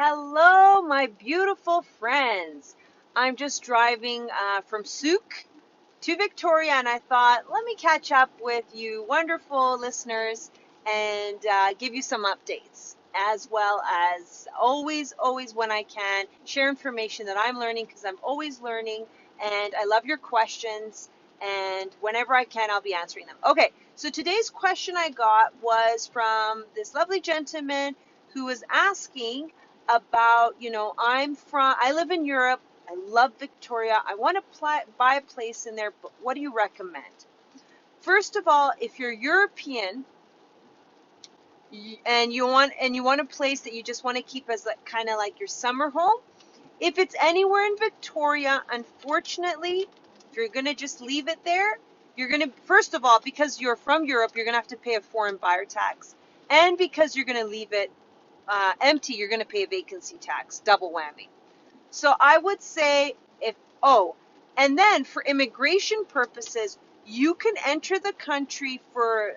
Hello, my beautiful friends. I'm just driving from Souk to Victoria, and I thought, let me catch up with you wonderful listeners and give you some updates, as well as always when I can, share information that I'm learning because I'm always learning, and I love your questions, and whenever I can, I'll be answering them. Okay, so today's question I got was from this lovely gentleman who was asking about, I live in Europe. I love Victoria. I want to buy a place in there, but what do you recommend? First of all, if you're European and you want a place that you just want to keep as kind of like your summer home, if it's anywhere in Victoria, unfortunately, if you're going to just leave it there, you're going to, first of all, because you're from Europe, you're going to have to pay a foreign buyer tax. And because you're going to leave it empty, you're going to pay a vacancy tax, double whammy. So I would say and then for immigration purposes, you can enter the country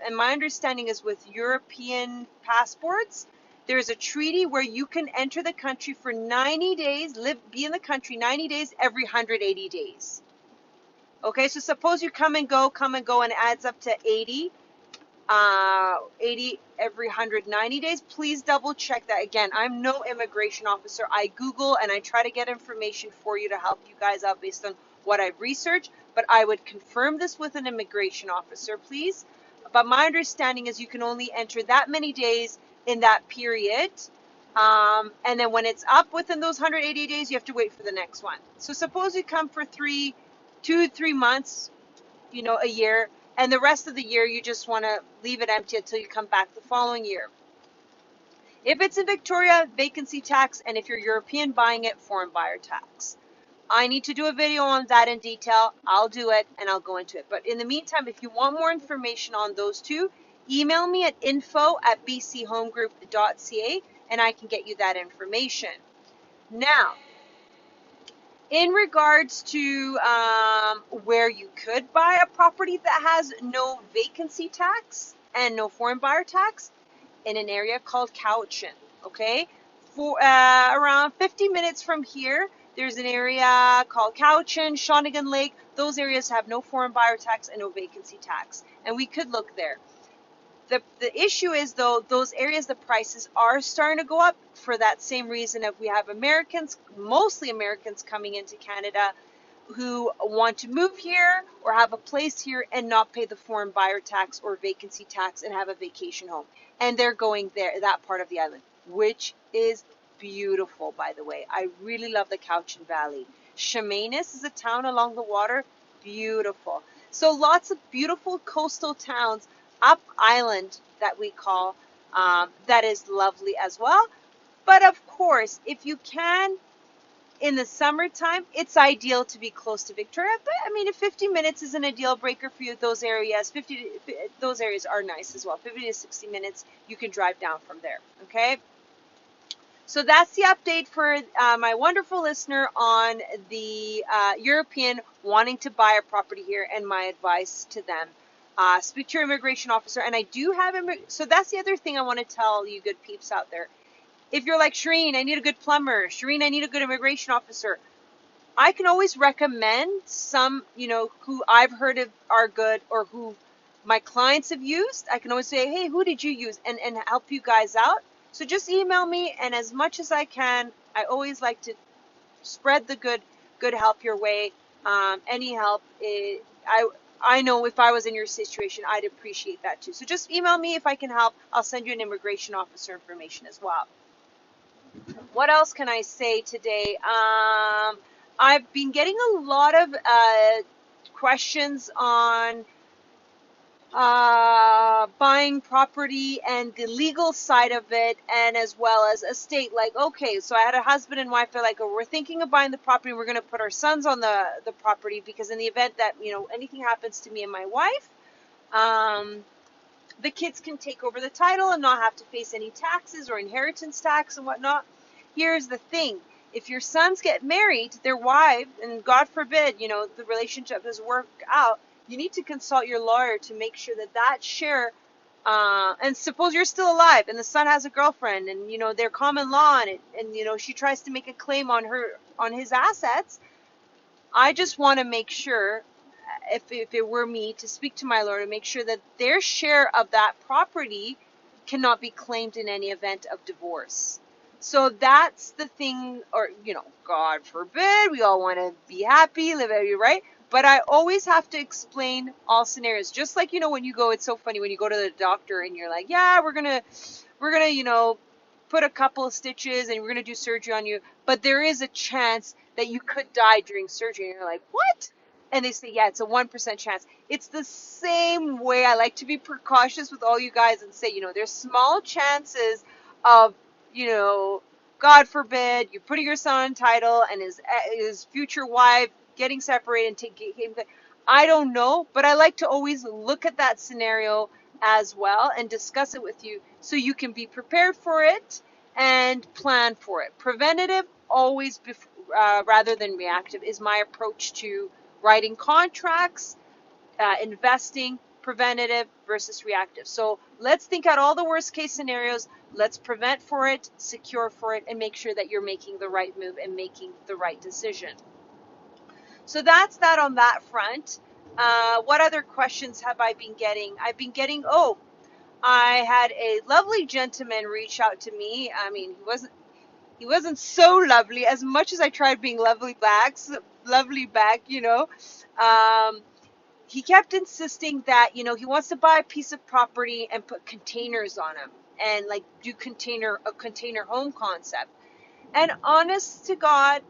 and my understanding is with European passports, there's a treaty where you can enter the country for 90 days, be in the country 90 days every 180 days. Okay, so suppose you come and go, and it adds up to 80 every 190 days. Please double check that. Again, I'm no immigration officer. I Google and I try to get information for you to help you guys out based on what I've researched, but I would confirm this with an immigration officer, please. But my understanding is you can only enter that many days in that period. And then when it's up within those 180 days, you have to wait for the next one. So suppose you come for 2 to 3 months, a year, and the rest of the year you just want to leave it empty until you come back the following year. If it's in Victoria, vacancy tax, and if you're European buying it, foreign buyer tax. I need to do a video on that in detail. I'll do it and I'll go into it. But in the meantime, if you want more information on those two, email me at info@bchomegroup.ca and I can get you that information. Now, in regards to where you could buy a property that has no vacancy tax and no foreign buyer tax, in an area called Cowichan, okay? For around 50 minutes from here, there's an area called Cowichan, Shawnigan Lake. Those areas have no foreign buyer tax and no vacancy tax, and we could look there. The issue is, though, those areas, the prices are starting to go up for that same reason of we have Americans, mostly Americans, coming into Canada who want to move here or have a place here and not pay the foreign buyer tax or vacancy tax and have a vacation home. And they're going there, that part of the island, which is beautiful, by the way. I really love the Cowichan Valley. Chemainus is a town along the water, beautiful. So lots of beautiful coastal towns up island that we call, that is lovely as well. But of course, if you can, in the summertime, it's ideal to be close to Victoria. But I mean, if 50 minutes isn't a deal breaker for you, those areas are nice as well. 50 to 60 minutes, you can drive down from there. Okay. So that's the update for my wonderful listener on the European wanting to buy a property here and my advice to them. Speak to your immigration officer. And I do have so that's the other thing I want to tell you good peeps out there. If you're like, Shirin, I need a good plumber. Shirin, I need a good immigration officer. I can always recommend some, who I've heard of are good or who my clients have used. I can always say, hey, who did you use? And help you guys out. So just email me, and as much as I can, I always like to spread the good help your way. Any help, I know if I was in your situation, I'd appreciate that too. So just email me if I can help. I'll send you an immigration officer information as well. What else can I say today? I've been getting a lot of questions on buying property and the legal side of it, and as well as estate. Like, okay, so I had a husband and wife. They're like, oh, we're thinking of buying the property. We're going to put our sons on the property because in the event that, anything happens to me and my wife, the kids can take over the title and not have to face any taxes or inheritance tax and whatnot. Here's the thing. If your sons get married, their wife, and God forbid, the relationship doesn't work out, you need to consult your lawyer to make sure that share And suppose you're still alive and the son has a girlfriend, and they're common law, and she tries to make a claim on his assets. I just want to make sure, if it were me, to speak to my lawyer to make sure that their share of that property cannot be claimed in any event of divorce. So that's the thing, or, God forbid, we all want to be happy, live happy, right? But I always have to explain all scenarios. Just like, when you go, it's so funny when you go to the doctor and you're like, yeah, we're gonna, put a couple of stitches and we're gonna do surgery on you. But there is a chance that you could die during surgery. And you're like, what? And they say, yeah, it's a 1% chance. It's the same way. I like to be precautious with all you guys and say, there's small chances of, God forbid, you putting your son on title and his future wife getting separated and taking him. I don't know, but I like to always look at that scenario as well and discuss it with you so you can be prepared for it and plan for it. Preventative always rather than reactive is my approach to writing contracts, investing, preventative versus reactive. So let's think out all the worst case scenarios. Let's prevent for it, secure for it, and make sure that you're making the right move and making the right decision. So that's that on that front. What other questions have I been getting? I've been getting, I had a lovely gentleman reach out to me. I mean, he wasn't so lovely as much as I tried being lovely back, he kept insisting that, he wants to buy a piece of property and put containers on them and like do a container home concept. And honest to God,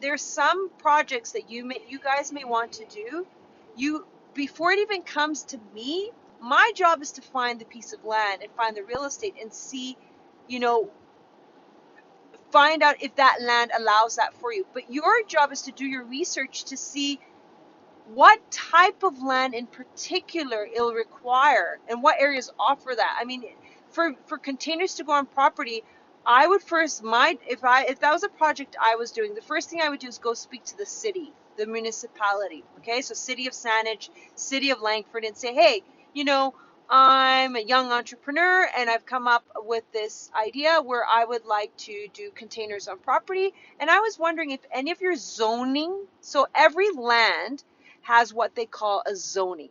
there's some projects that you guys may want to do. Before it even comes to me, my job is to find the piece of land and find the real estate and see, find out if that land allows that for you. But your job is to do your research to see what type of land in particular it'll require and what areas offer that. I mean, for containers to go on property, I would first, if that was a project I was doing, the first thing I would do is go speak to the city, the municipality. Okay, so city of Saanich, city of Langford, and say, hey, I'm a young entrepreneur and I've come up with this idea where I would like to do containers on property. And I was wondering if any of your zoning, so every land has what they call a zoning.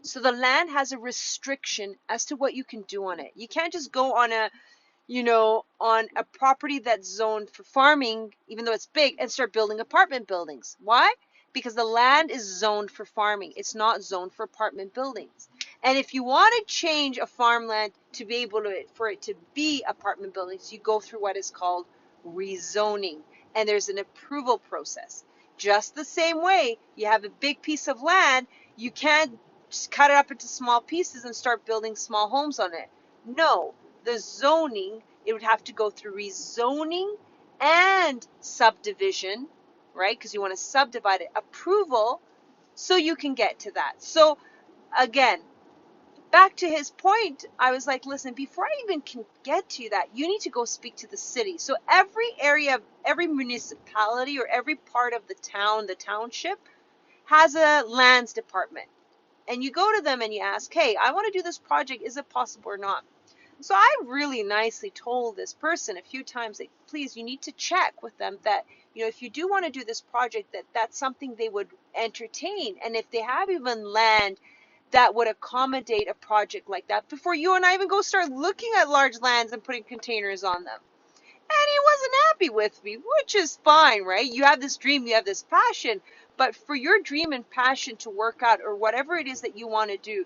So the land has a restriction as to what you can do on it. You can't just go on a property that's zoned for farming, even though it's big, and start building apartment buildings. Why? Because the land is zoned for farming. It's not zoned for apartment buildings. And if you want to change a farmland to be able for it to be apartment buildings, you go through what is called rezoning. And there's an approval process. Just the same way, you have a big piece of land, you can't just cut it up into small pieces and start building small homes on it. No, the zoning, it would have to go through rezoning and subdivision, right? Because you want to subdivide it, approval, so you can get to that. So again, back to his point, I was like, listen, before I even can get to that, you need to go speak to the city. So every area, every municipality or every part of the town, the township, has a lands department. And you go to them and you ask, hey, I want to do this project. Is it possible or not? So I really nicely told this person a few times that, please, you need to check with them that, if you do want to do this project, that's something they would entertain. And if they have even land that would accommodate a project like that before you and I even go start looking at large lands and putting containers on them. And he wasn't happy with me, which is fine, right? You have this dream, you have this passion, but for your dream and passion to work out, or whatever it is that you want to do,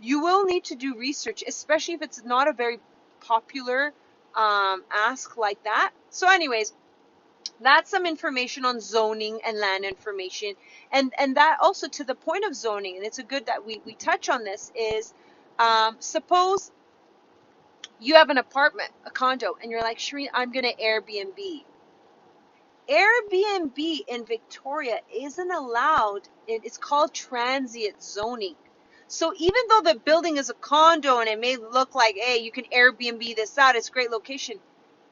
you will need to do research, especially if it's not a very popular ask like that. So anyways, that's some information on zoning and land information. And that also, to the point of zoning, and it's a good that we touch on this, is suppose you have an apartment, a condo, and you're like, Shirin, I'm going to Airbnb. Airbnb in Victoria isn't allowed. It's called transient zoning. So even though the building is a condo and it may look like, hey, you can Airbnb this out, it's a great location,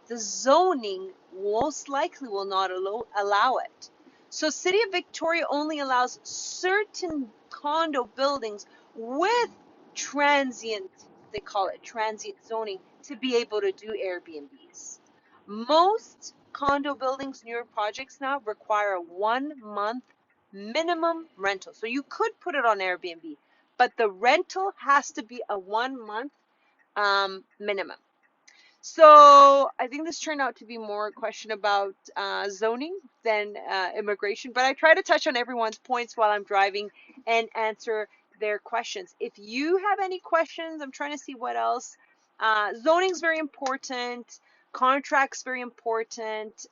the zoning most likely will not allow it. So City of Victoria only allows certain condo buildings with transient, they call it transient zoning, to be able to do Airbnbs. Most condo buildings, newer projects now require a 1 month minimum rental. So you could put it on Airbnb, but the rental has to be a 1 month minimum. So I think this turned out to be more a question about zoning than immigration, but I try to touch on everyone's points while I'm driving and answer their questions. If you have any questions, I'm trying to see what else. Zoning is very important. Contracts very important.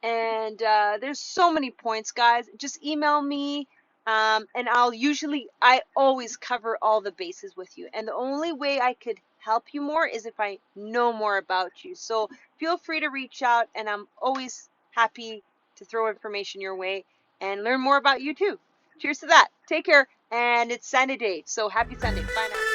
And there's so many points, guys. Just email me, and I always cover all the bases with you. And the only way I could help you more is if I know more about you. So feel free to reach out, and I'm always happy to throw information your way and learn more about you too. Cheers to that. Take care. And it's Sunday day, so happy Sunday. Bye now.